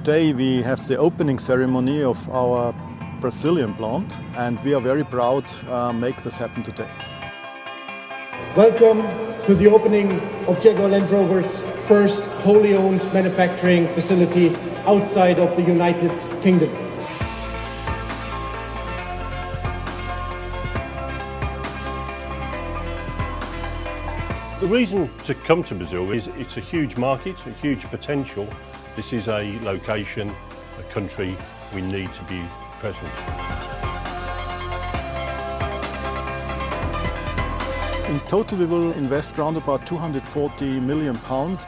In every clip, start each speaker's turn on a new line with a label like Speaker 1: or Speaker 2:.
Speaker 1: Today we have the opening ceremony of our Brazilian plant, and we are very proud to make this happen today.
Speaker 2: Welcome to the opening of Jaguar Land Rover's first wholly owned manufacturing facility outside of the United Kingdom.
Speaker 3: The reason to come to Brazil is it's a huge market, a huge potential. This is a location, a country we need to be present.
Speaker 1: In total we will invest around about £240 million.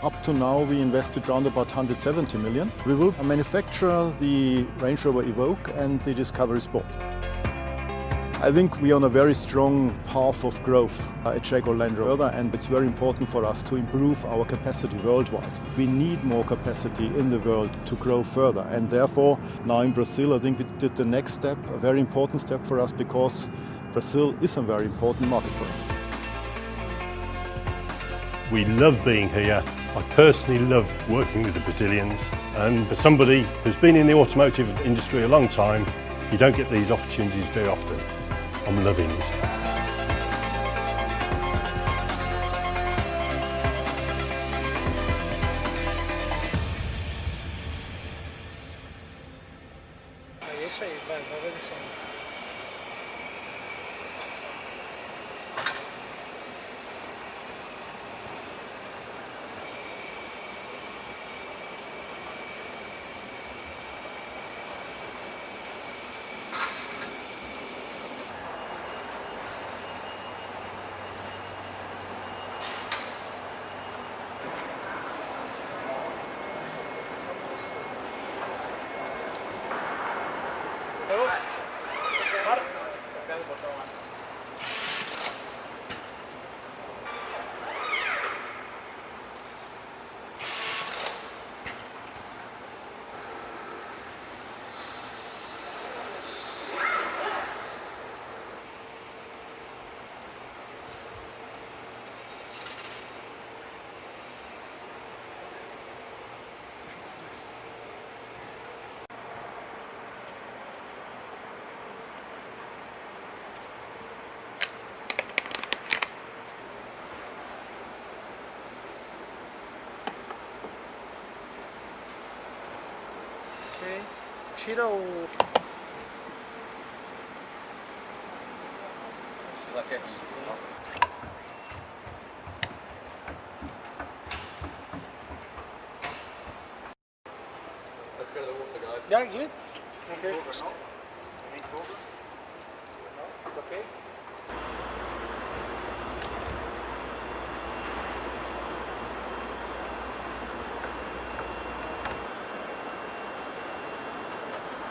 Speaker 1: Up to now we invested around about £170 million. We will manufacture the Range Rover Evoque and the Discovery Sport. I think we are on a very strong path of growth at Jaguar Land Rover, and it's very important for us to improve our capacity worldwide. We need more capacity in the world to grow further, and therefore now in Brazil I think we did the next step, a very important step for us, because Brazil is a very important market for us.
Speaker 3: We love being here. I personally love working with the Brazilians, and for somebody who's been in the automotive industry a long time, you don't get these opportunities very often. I'm loving it.
Speaker 4: É isso aí, vai obedecendo. Ok, tira o...
Speaker 5: Let's go to the water, guys.
Speaker 4: Yeah, good. Okay.
Speaker 5: It's okay.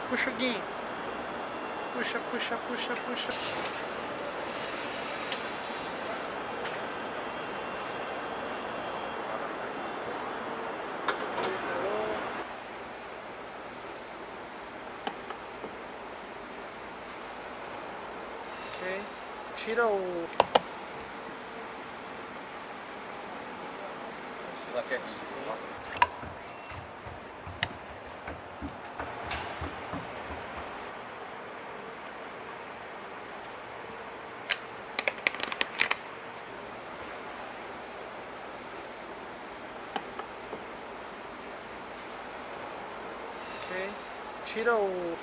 Speaker 4: Puxa, Gui. Puxa, puxa, puxa, puxa. Ok, tira o... Ok, tira o...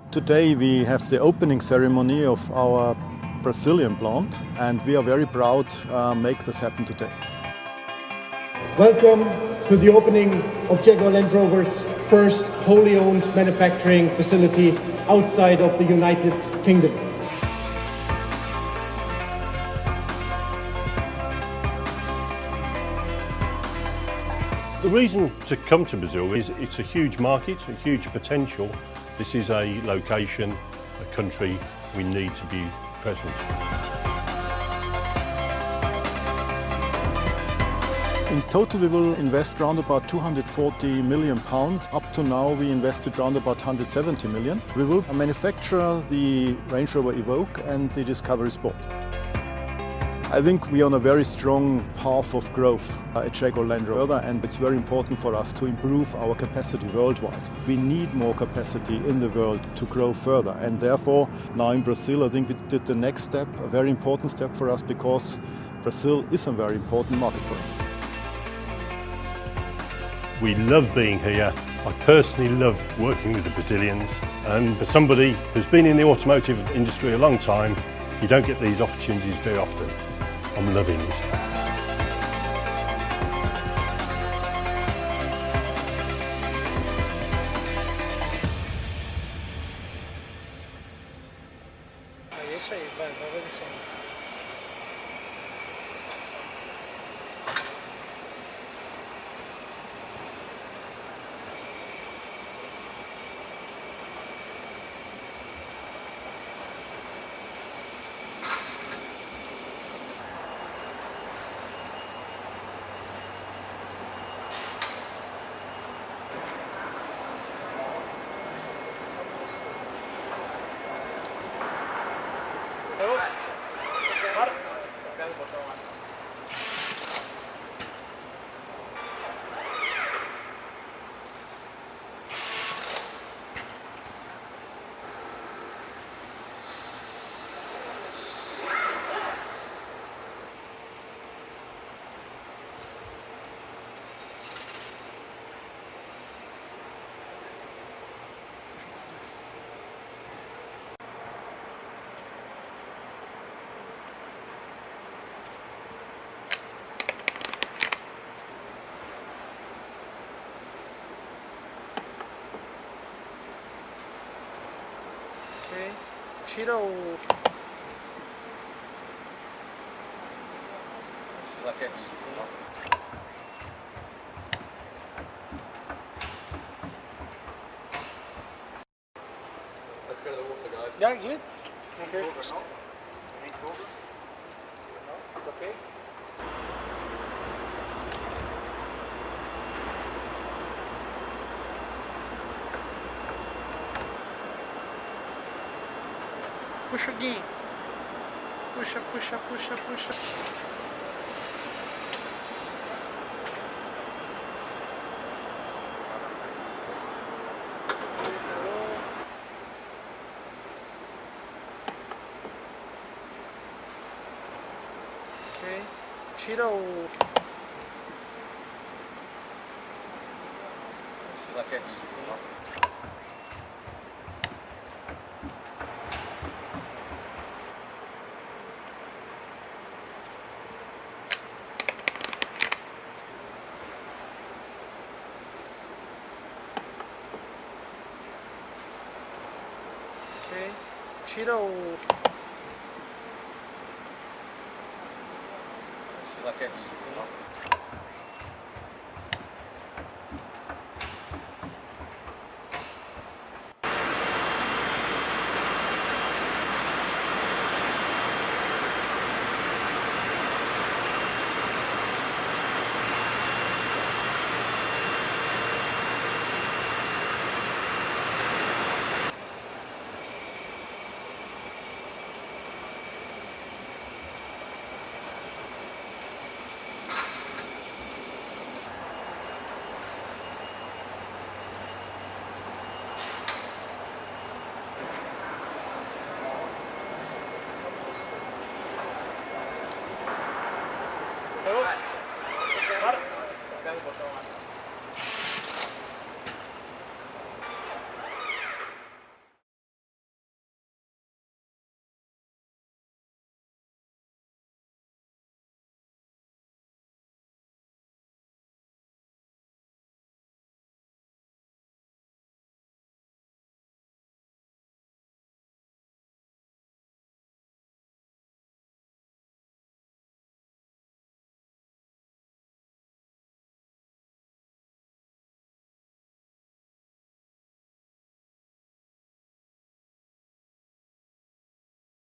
Speaker 1: Today we have the opening ceremony of our Brazilian plant, and we are very proud to make this happen today.
Speaker 2: Welcome to the opening of Jaguar Land Rover's first wholly owned manufacturing facility outside of the United Kingdom.
Speaker 3: The reason to come to Brazil is it's a huge market, a huge potential. This is a location, a country we need to be present.
Speaker 1: In total we will invest around about 240 million pounds. Up to now we invested around about 170 million. We will manufacture the Range Rover Evoque and the Discovery Sport. I think we are on a very strong path of growth at Jaguar Land Rover, and it's very important for us to improve our capacity worldwide. We need more capacity in the world to grow further, and therefore now in Brazil I think we did the next step, a very important step for us, because Brazil is a very important market for us.
Speaker 3: We love being here. I personally love working with the Brazilians, and for somebody who's been in the automotive industry a long time, you don't get these opportunities very often. I'm loving it.
Speaker 4: É isso aí, vai obedecendo. Ok. Tira o...
Speaker 5: Let's go to the water, guys.
Speaker 4: Yeah, good. Okay.
Speaker 5: Range Rover? It's okay?
Speaker 4: Puxa, Gui. Puxa, puxa, puxa, puxa. Ok. Tira o... Ok. Tira o...
Speaker 5: Like it.